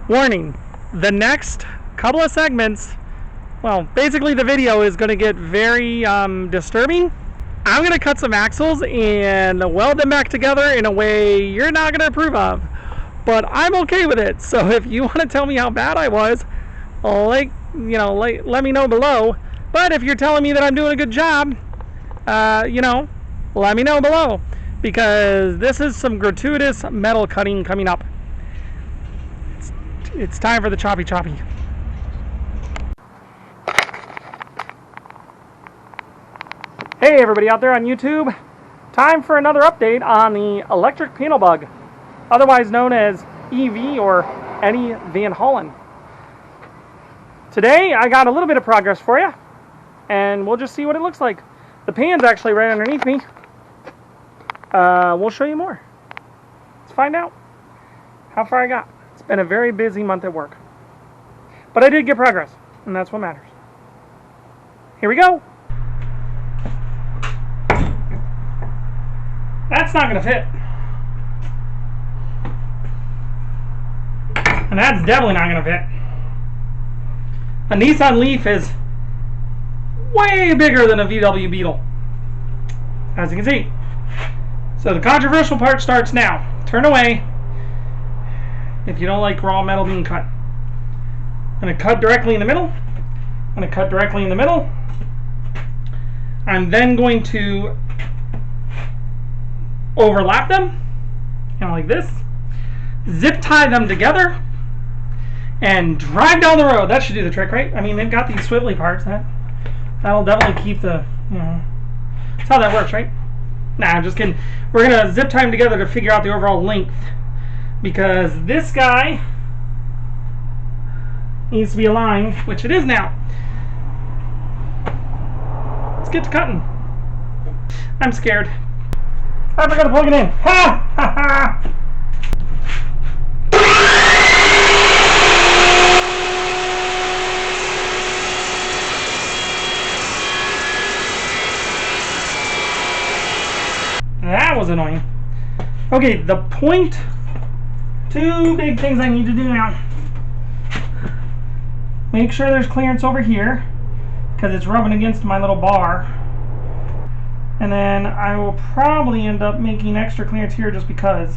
Warning, the next couple of segments, well, basically the video is going to get very disturbing. I'm going to cut some axles and weld them back together in a way you're not going to approve of. But I'm okay with it. So if you want to tell me how bad I was, let me know below. But if you're telling me that I'm doing a good job, let me know below. Because this is some gratuitous metal cutting coming up. It's time for the choppy. Hey everybody out there on YouTube. Time for another update on the electric panel bug, otherwise known as EV or Eddie Van Halen. Today I got a little bit of progress for you, and we'll just see what it looks like. The pan's actually right underneath me. We'll show you more. Let's find out how far I got. It's been a very busy month at work. But I did get progress, and that's what matters. Here we go. That's not going to fit. And that's definitely not going to fit. A Nissan LEAF is way bigger than a VW Beetle, as you can see. So the controversial part starts now. Turn away if you don't like raw metal being cut. I'm going to cut directly in the middle. I'm going to cut directly in the middle. I'm then going to overlap them, like this. Zip tie them together and drive down the road. That should do the trick, right? I mean, they've got these swivelly parts. That'll definitely keep the, that's how that works, right? Nah, I'm just kidding. We're going to zip tie them together to figure out the overall length, because this guy needs to be aligned, which it is now. Let's get to cutting. I'm scared. I forgot to plug it in. Ha! Ha ha! That was annoying. Okay, the point. Two big things I need to do now. Make sure there's clearance over here, because it's rubbing against my little bar. And then I will probably end up making extra clearance here just because.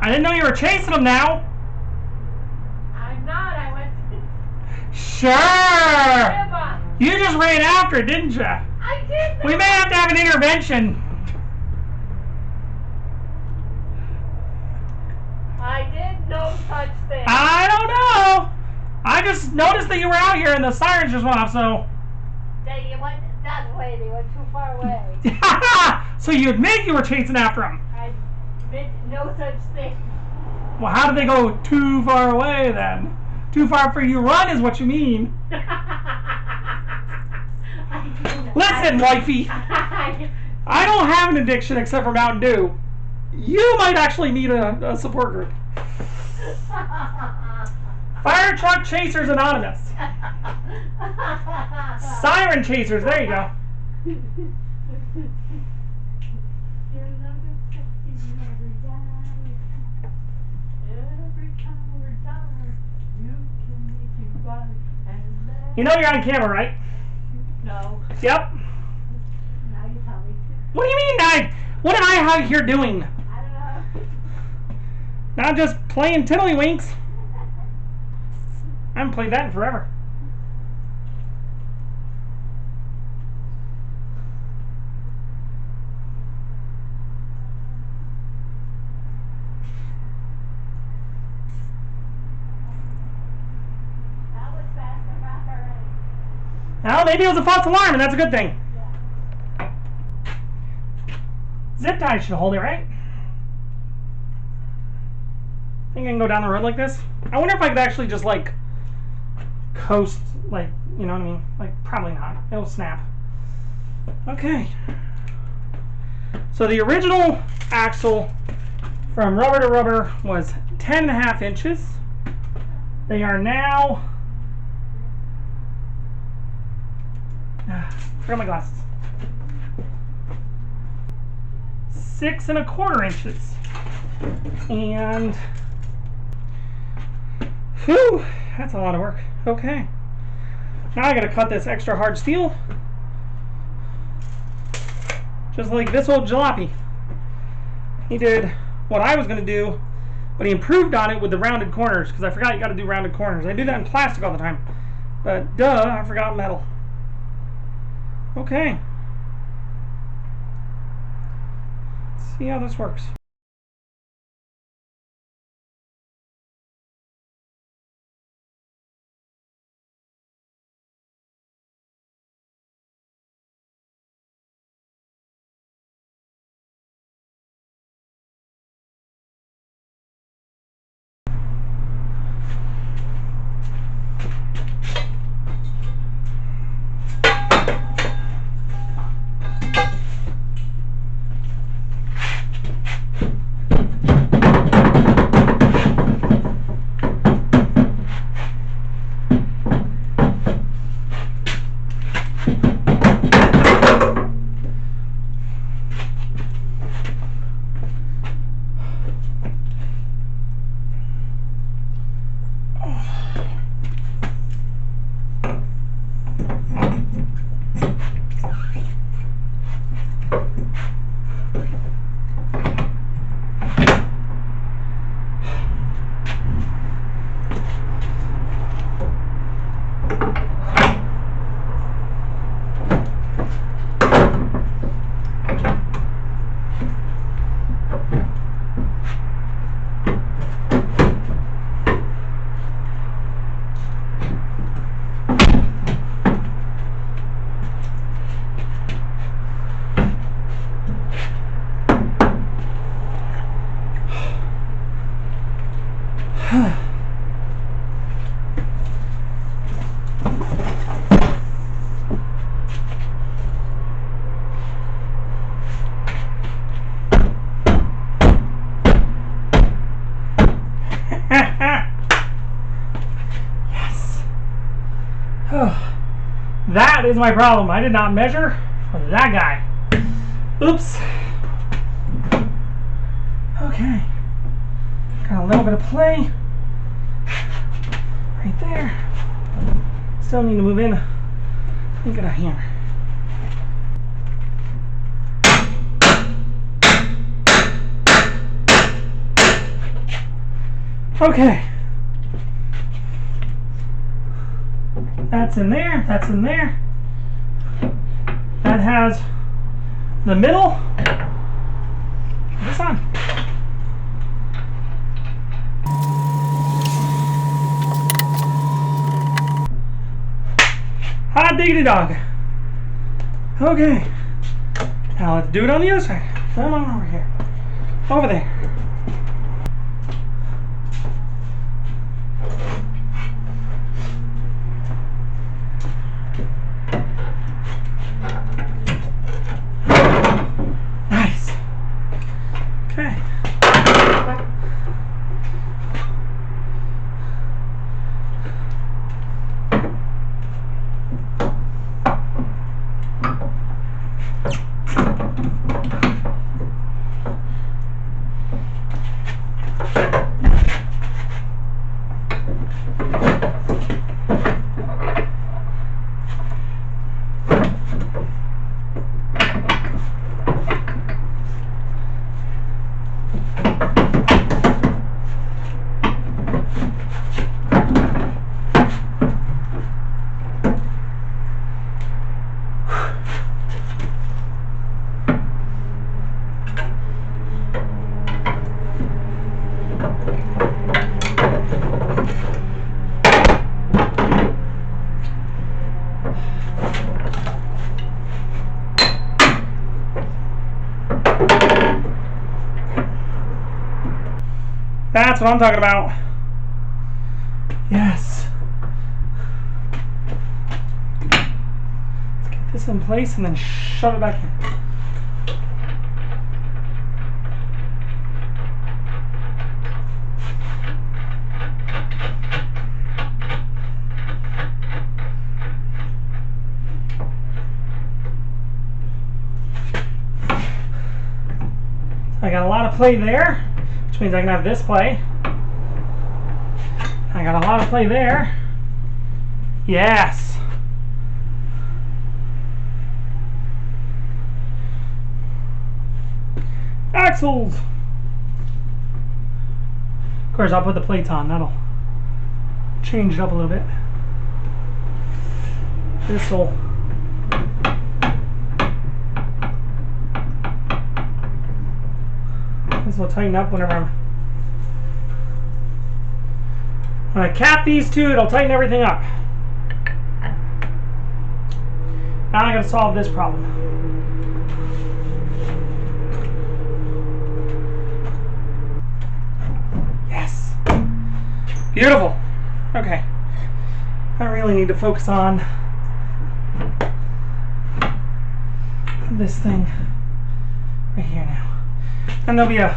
I didn't know you were chasing them now. I'm not. I went. Sure. You just ran after it, didn't you? I did. We may have to have an intervention. I did no such thing. I don't know. I just noticed that you were out here and the sirens just went off, so. They went that way. They went too far away. So you admit you were chasing after them. I did no such thing. Well, how did they go too far away then? Too far for you to run is what you mean. Listen, wifey. I don't have an addiction except for Mountain Dew. You might actually need a support group. Fire Truck Chasers Anonymous. Siren Chasers, there you go. You know you're on camera, right? No. Yep. Now you tell me. What do you mean, what did I have here doing? I don't know. Not just playing tiddlywinks. I haven't played that in forever. Well, maybe it was a false alarm, and that's a good thing. Zip tie should hold it, right? Think I can go down the road like this? I wonder if I could actually just like coast, like, you know what I mean? Like, probably not. It'll snap. Okay. So the original axle from rubber to rubber was 10.5 inches. They are now, forgot my glasses, 6 1/4 inches. And whew, that's a lot of work. Okay. Now I gotta cut this extra hard steel. Just like this old jalopy. He did what I was gonna do, but he improved on it with the rounded corners, because I forgot you gotta do rounded corners. I do that in plastic all the time. But duh, I forgot metal. Okay. Let's see how this works. That is my problem. I did not measure for that guy. Oops. Okay. Got a little bit of play right there. Still need to move in. Look at a hammer. Okay. That's in there, that's in there. That has the middle. This on. Hot diggity dog. Okay. Now let's do it on the other side. Come on over here. Over there. That's what I'm talking about. Yes. Let's get this in place and then shove it back in. I got a lot of play there, which means I can have this play. I got a lot of play there. Yes. Axles. Of course, I'll put the plates on. That'll change it up a little bit. This will. This will tighten up whenever when I cap these two, it'll tighten everything up. Now I gotta solve this problem. Yes. Beautiful. Okay. I really need to focus on this thing right here now. And there'll be a,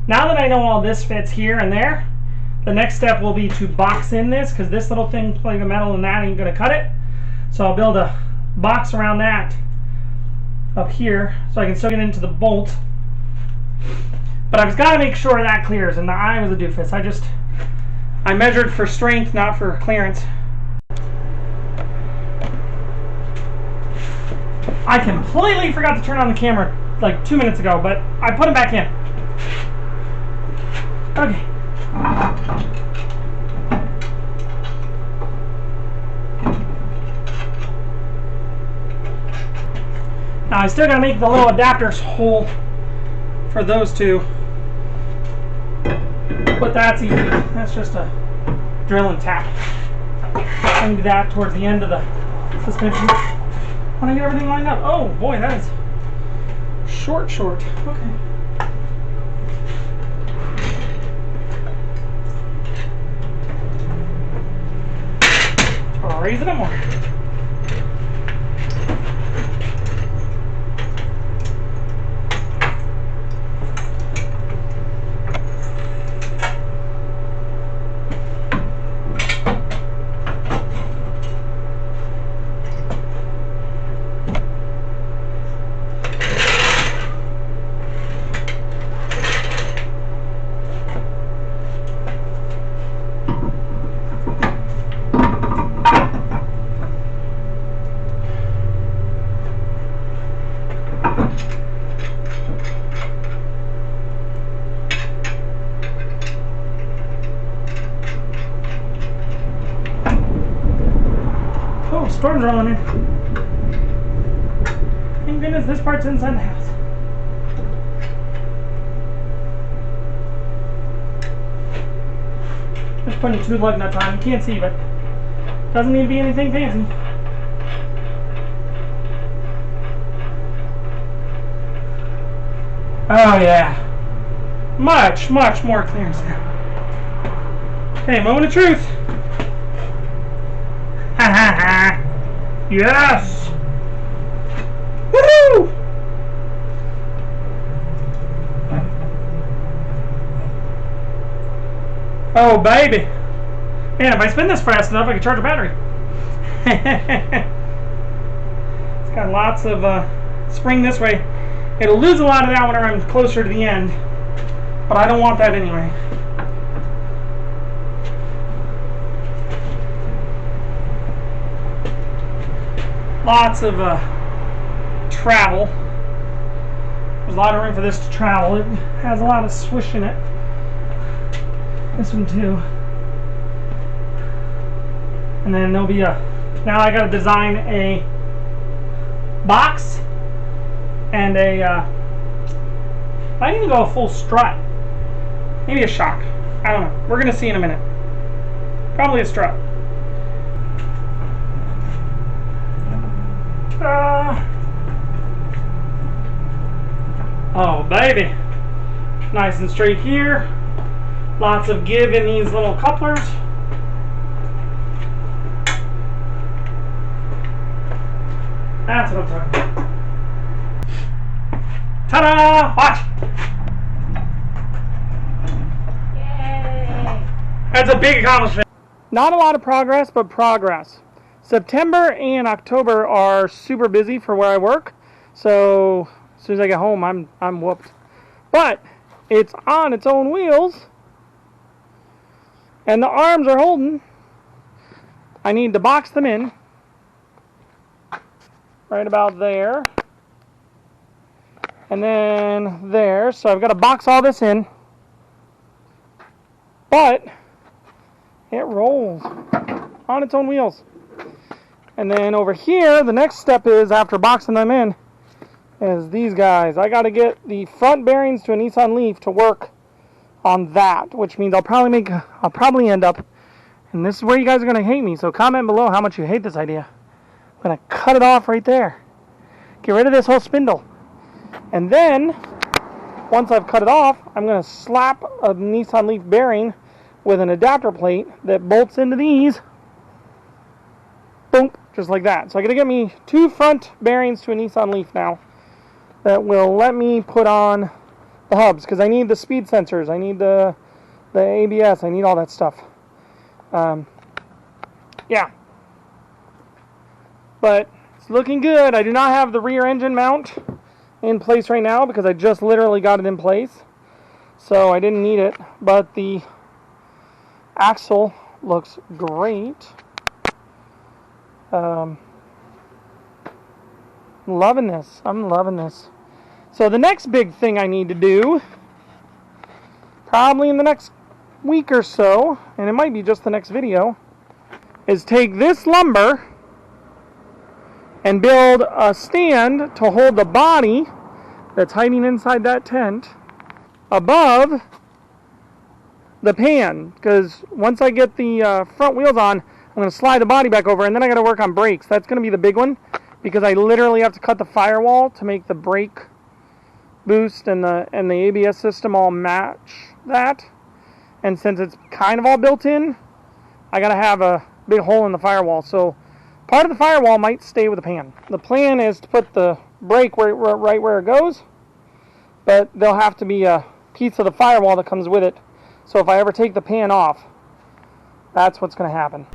now that I know all this fits here and there, the next step will be to box in this, because this little thing, like the metal and that, ain't going to cut it. So I'll build a box around that up here, so I can still get into the bolt. But I've got to make sure that clears, and I was a doofus. I measured for strength, not for clearance. I completely forgot to turn on the camera like 2 minutes ago, but I put them back in. Okay. Now I still gotta make the little adapters hole for those two, but that's easy. That's just a drill and tap. I can do that towards the end of the suspension when I get everything lined up. Oh boy, that is short. Okay. Raise it up more. Storm's rolling in. Thank goodness this part's inside the house. Just putting 2 lug nuts on. You can't see, but doesn't need to be anything fancy. Oh yeah. Much more clearance now. Okay, moment of truth. Ha ha ha. Yes! Woohoo! Oh baby! Man, if I spin this fast enough, I can charge a battery. It's got lots of spring this way. It'll lose a lot of that whenever I'm closer to the end, but I don't want that anyway. Lots of travel. There's a lot of room for this to travel. It has a lot of swish in it. This one too. And then there'll be a, now I gotta design a box and a, I didn't even go a full strut. Maybe a shock. I don't know. We're gonna see in a minute. Probably a strut. Oh baby, Nice and straight here. Lots of give in these little couplers. That's what I'm talking about. Ta-da! Watch! Yay! That's a big accomplishment. Not a lot of progress, but progress. September and October are super busy for where I work, so as soon as I get home, I'm whooped. But it's on its own wheels, and the arms are holding. I need to box them in right about there, and then there. So I've got to box all this in, but it rolls on its own wheels. And then over here, the next step is, after boxing them in, is these guys. I got to get the front bearings to a Nissan LEAF to work on that, which means I'll probably end up, and this is where you guys are going to hate me, so comment below how much you hate this idea. I'm going to cut it off right there. Get rid of this whole spindle. And then, once I've cut it off, I'm going to slap a Nissan LEAF bearing with an adapter plate that bolts into these. Boom, just like that. So I got to get me 2 front bearings to a Nissan LEAF now that will let me put on the hubs, because I need the speed sensors, I need the ABS, I need all that stuff. Yeah. But it's looking good. I do not have the rear engine mount in place right now because I just literally got it in place, so I didn't need it. But the axle looks great. Loving this. I'm loving this. So the next big thing I need to do, probably in the next week or so, and it might be just the next video, is take this lumber and build a stand to hold the body that's hiding inside that tent above the pan. Because once I get the front wheels on, I'm going to slide the body back over, and then I got to work on brakes. That's going to be the big one, because I literally have to cut the firewall to make the brake boost and the ABS system all match that. And since it's kind of all built in, I got to have a big hole in the firewall. So part of the firewall might stay with the pan. The plan is to put the brake right where it goes, but there'll have to be a piece of the firewall that comes with it. So if I ever take the pan off, that's what's going to happen.